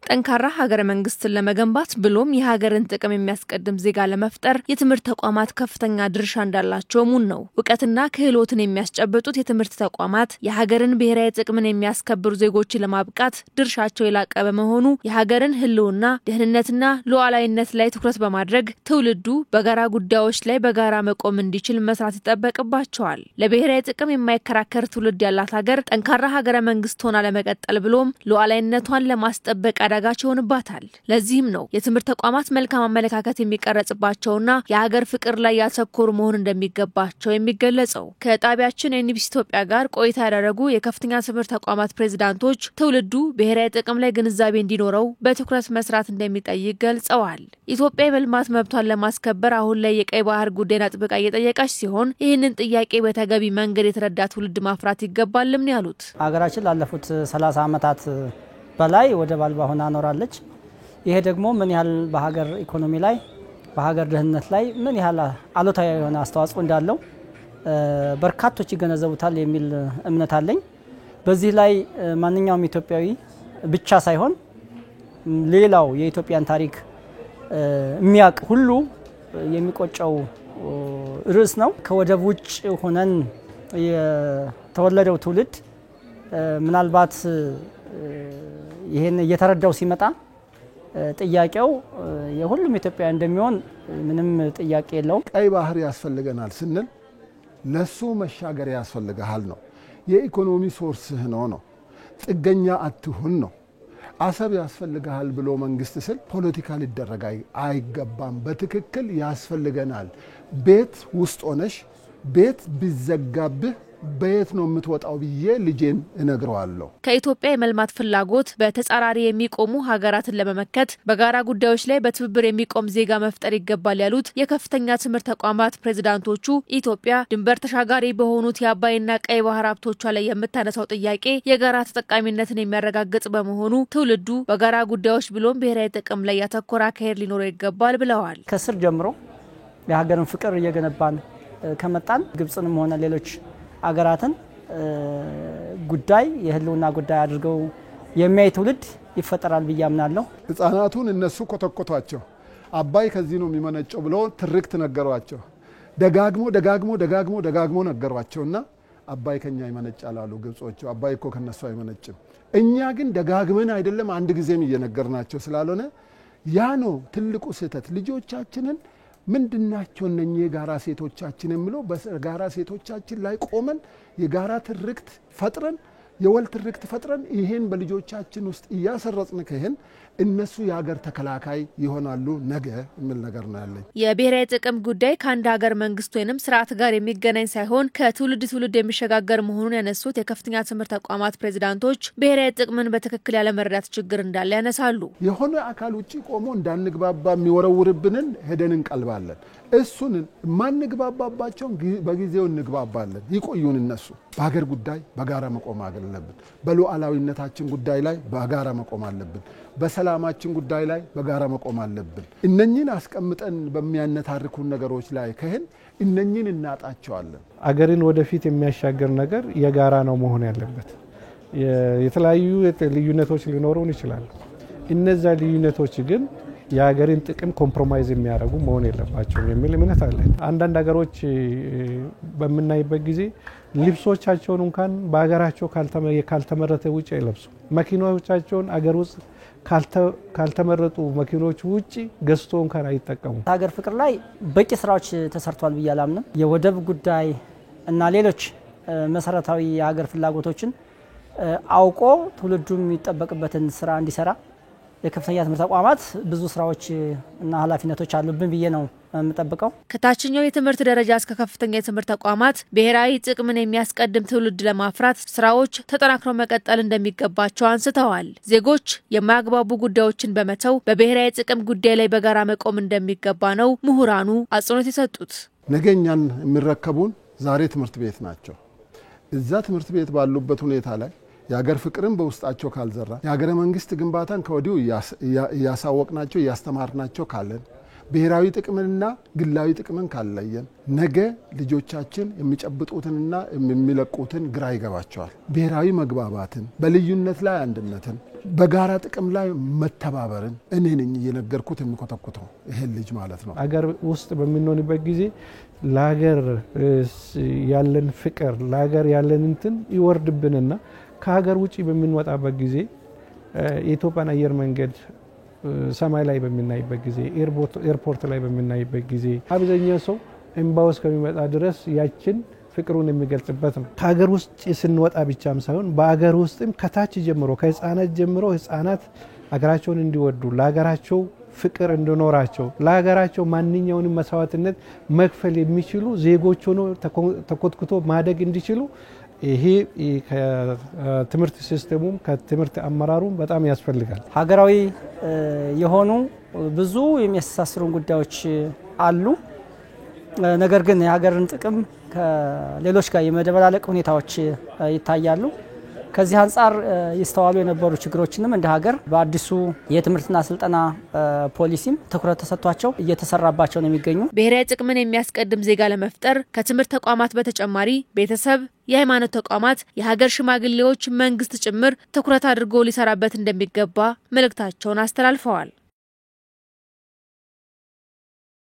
ጠንካራ ሀገረ መንግስትን ለመገንባት ብሎም የሀገርን ጥቅም የሚያስቀድም ዜጋ ለመፍጠር የትምህርት ተቋማት ከፍተኛ ድርሻ እንዳላቸው ሙን ነው። ዕውቀትና ክህሎትን የሚያስጨብጡት የትምህርት ተቋማት የሀገርን ብሔራዊ ጥቅምን የሚያስከብሩ ዜጎችን ለማብቃት ድርሻቸው የላቀ በመሆኑ የሀገርን ህልውና ደህንነትና ሉዓላዊነት ላይ ትኩረት በማድረግ ትውልዱ በጋራ ጉዳዮች ላይ በጋራ መቆም እንዲችል መስራት ይጠበቅባቸዋል። ለብሔራዊ ጥቅም የማይከራከር ትውልድ ያላት ሀገር ጠንካራ ሀገረ መንግስት ሆና ለመቀጠል ብሎም ሉዓላዊነቷን ለማስጠበቅ አዳጋች ይሆንባታል። ለዚህም ነው የትምህርት ተቋማት መልካም አመለካከት የሚቀረጽባቸውና የሀገር ፍቅር ላይ ያተኮሩ መሆን እንደሚገባቸው የሚገለጸው። ከጣቢያችን ኤንቢሲ ኢትዮጵያ ጋር ቆይታ ያደረጉ የከፍተኛ ትምህርት ተቋማት ፕሬዝዳንቶች ትውልዱ ብሔራዊ ጥቅም ላይ ግንዛቤ እንዲኖረው በትኩረት መስራት እንደሚጠይቅ ገልጸዋል። ኢትዮጵያ የመልማት መብቷን ለማስከበር አሁን ላይ የቀይ ባህር ጉዳይን አጥብቃ እየጠየቀች ሲሆን ይህንን ጥያቄ በተገቢ መንገድ የተረዳ ትውልድ ማፍራት ይገባልም ነው ያሉት። ሀገራችን ላለፉት 30 ዓመታት በላይ ወደ ባልባ ሆና ኖራለች። ይሄ ደግሞ ምን ያህል በሀገር ኢኮኖሚ ላይ በሀገር ደህንነት ላይ ምን ያህል አሉታዊ የሆነ አስተዋጽኦ እንዳለው በርካቶች ይገነዘቡታል የሚል እምነት አለኝ። በዚህ ላይ ማንኛውም ኢትዮጵያዊ ብቻ ሳይሆን ሌላው የኢትዮጵያን ታሪክ የሚያውቅ ሁሉ የሚቆጨው ርዕስ ነው። ከወደብ ውጭ ሆነን የተወለደው ትውልድ ምናልባት ይሄን እየተረዳው ሲመጣ ጥያቄው የሁሉም ኢትዮጵያ እንደሚሆን ምንም ጥያቄ የለውም። ቀይ ባህር ያስፈልገናል ስንል ለሱ መሻገሪያ ያስፈልጋል ነው። የኢኮኖሚ ሶርስህ ነው። ጥገኛ አትሁን ነው። አሰብ ያስፈልጋል ብሎ መንግስት ስል ፖለቲካ ሊደረግ አይገባም። በትክክል ያስፈልገናል። ቤት ውስጥ ሆነሽ ቤት ቢዘጋብህ በየት ነው የምትወጣው ብዬ ልጄን እነግረዋለሁ። ከኢትዮጵያ የመልማት ፍላጎት በተጻራሪ የሚቆሙ ሀገራትን ለመመከት በጋራ ጉዳዮች ላይ በትብብር የሚቆም ዜጋ መፍጠር ይገባል ያሉት የከፍተኛ ትምህርት ተቋማት ፕሬዝዳንቶቹ ኢትዮጵያ ድንበር ተሻጋሪ በሆኑት የአባይና ቀይ ባህር ሀብቶቿ ላይ የምታነሳው ጥያቄ የጋራ ተጠቃሚነትን የሚያረጋግጥ በመሆኑ ትውልዱ በጋራ ጉዳዮች ብሎም ብሔራዊ ጥቅም ላይ ያተኮረ አካሄድ ሊኖረው ይገባል ብለዋል። ከስር ጀምሮ የሀገርን ፍቅር እየገነባን ከመጣን ግብጽንም ሆነ ሌሎች አገራትን ጉዳይ የህልውና ጉዳይ አድርገው የሚያይ ትውልድ ይፈጠራል ብዬ አምናለሁ። ህፃናቱን እነሱ ኮተኮቷቸው አባይ ከዚህ ነው የሚመነጨው ብለው ትርክት ነገሯቸው። ደጋግሞ ነገሯቸውና አባይ ከኛ ይመነጫል አሉ ግብጾቹ። አባይ እኮ ከነሱ አይመነጭም። እኛ ግን ደጋግመን አይደለም አንድ ጊዜም እየነገርናቸው ስላልሆነ ያ ነው ትልቁ ስህተት። ልጆቻችንን ምንድናቸው እነኚህ የጋራ ሴቶቻችን የሚለው በጋራ ሴቶቻችን ላይ ቆመን የጋራ ትርክት ፈጥረን የወል ትርክት ፈጥረን ይሄን በልጆቻችን ውስጥ እያሰረጽን ከሄን እነሱ የሀገር ተከላካይ ይሆናሉ ነገ የሚል ነገር ነው ያለኝ። የብሔራዊ ጥቅም ጉዳይ ከአንድ ሀገር መንግስት ወይንም ስርዓት ጋር የሚገናኝ ሳይሆን ከትውልድ ትውልድ የሚሸጋገር መሆኑን ያነሱት የከፍተኛ ትምህርት ተቋማት ፕሬዝዳንቶች ብሔራዊ ጥቅምን በትክክል ያለመረዳት ችግር እንዳለ ያነሳሉ። የሆነ አካል ውጪ ቆሞ እንዳንግባባ የሚወረውርብንን ሄደን እንቀልባለን። እሱን ማንግባባባቸው በጊዜው እንግባባለን። ይቆዩን እነሱ። በሀገር ጉዳይ በጋራ መቆም አለብን። በሉዓላዊነታችን ጉዳይ ላይ በጋራ መቆም አለብን። በሰላማችን ጉዳይ ላይ በጋራ መቆም አለብን። እነኚህን አስቀምጠን በሚያነታርኩ ነገሮች ላይ ከሄን እነኚህን እናጣቸዋለን። አገርን ወደፊት የሚያሻገር ነገር የጋራ ነው መሆን ያለበት። የተለያዩ ልዩነቶች ሊኖሩን ይችላል። እነዛ ልዩነቶች ግን የሀገርን ጥቅም ኮምፕሮማይዝ የሚያደርጉ መሆን የለባቸውም የሚል እምነት አለ። አንዳንድ ሀገሮች በመናይበት ጊዜ ልብሶቻቸውን እንኳን በሀገራቸው ካልተመረተ ውጪ አይለብሱ። መኪናዎቻቸውን አገር ውስጥ ካልተመረጡ መኪኖች ውጪ ገዝቶ እንኳን አይጠቀሙ። ሀገር ፍቅር ላይ በቂ ስራዎች ተሰርቷል ብዬ አላምንም። የወደብ ጉዳይ እና ሌሎች መሰረታዊ የሀገር ፍላጎቶችን አውቆ ትውልዱ የሚጠበቅበትን ስራ እንዲሰራ የከፍተኛ ትምህርት ተቋማት ብዙ ስራዎች እና ኃላፊነቶች አሉብን ብዬ ነው የምጠብቀው። ከታችኛው የትምህርት ደረጃ እስከ ከፍተኛ የትምህርት ተቋማት ብሔራዊ ጥቅምን የሚያስቀድም ትውልድ ለማፍራት ስራዎች ተጠናክረው መቀጠል እንደሚገባቸው አንስተዋል። ዜጎች የማያግባቡ ጉዳዮችን በመተው በብሔራዊ ጥቅም ጉዳይ ላይ በጋራ መቆም እንደሚገባ ነው ምሁራኑ አጽንኦት የሰጡት። ነገኛን የሚረከቡን ዛሬ ትምህርት ቤት ናቸው። እዛ ትምህርት ቤት ባሉበት ሁኔታ ላይ የሀገር ፍቅርን በውስጣቸው ካልዘራ የሀገረ መንግስት ግንባታን ከወዲሁ እያሳወቅናቸው እያስተማርናቸው ካለን ብሔራዊ ጥቅምንና ግላዊ ጥቅምን ካለየን ነገ ልጆቻችን የሚጨብጡትንና የሚለቁትን ግራ ይገባቸዋል። ብሔራዊ መግባባትን በልዩነት ላይ አንድነትን በጋራ ጥቅም ላይ መተባበርን እኔ ነኝ እየነገርኩት የሚኮተኩተው ይሄን ልጅ ማለት ነው። አገር ውስጥ በሚኖርበት ጊዜ ለሀገር ያለን ፍቅር ለሀገር ያለን እንትን ይወርድብንና ከሀገር ውጪ በሚንወጣበት ጊዜ የኢትዮጵያን አየር መንገድ ሰማይ ላይ በሚናይበት ጊዜ ኤርፖርት ላይ በሚናይበት ጊዜ አብዛኛው ሰው ኤምባውስ ከሚመጣ ድረስ ያችን ፍቅሩን የሚገልጽበት ነው። ከሀገር ውስጥ ስንወጣ ብቻም ሳይሆን በአገር ውስጥም ከታች ጀምሮ ከህፃናት ጀምሮ ህፃናት አገራቸውን እንዲወዱ ለሀገራቸው ፍቅር እንዲኖራቸው ለሀገራቸው ማንኛውንም መስዋዕትነት መክፈል የሚችሉ ዜጎች ሆነው ተኮትኩቶ ማደግ እንዲችሉ ይሄ ከትምህርት ሲስተሙም ከትምህርት አመራሩም በጣም ያስፈልጋል። ሀገራዊ የሆኑ ብዙ የሚያስተሳስሩን ጉዳዮች አሉ። ነገር ግን የሀገርን ጥቅም ከሌሎች ጋር የመደበላለቅ ሁኔታዎች ይታያሉ። ከዚህ አንፃር ይስተዋሉ የነበሩ ችግሮችንም እንደ ሀገር በአዲሱ የትምህርትና ስልጠና ፖሊሲም ትኩረት ተሰጥቷቸው እየተሰራባቸው ነው የሚገኙ። ብሔራዊ ጥቅምን የሚያስቀድም ዜጋ ለመፍጠር ከትምህርት ተቋማት በተጨማሪ ቤተሰብ፣ የሃይማኖት ተቋማት፣ የሀገር ሽማግሌዎች፣ መንግስት ጭምር ትኩረት አድርጎ ሊሰራበት እንደሚገባ መልእክታቸውን አስተላልፈዋል።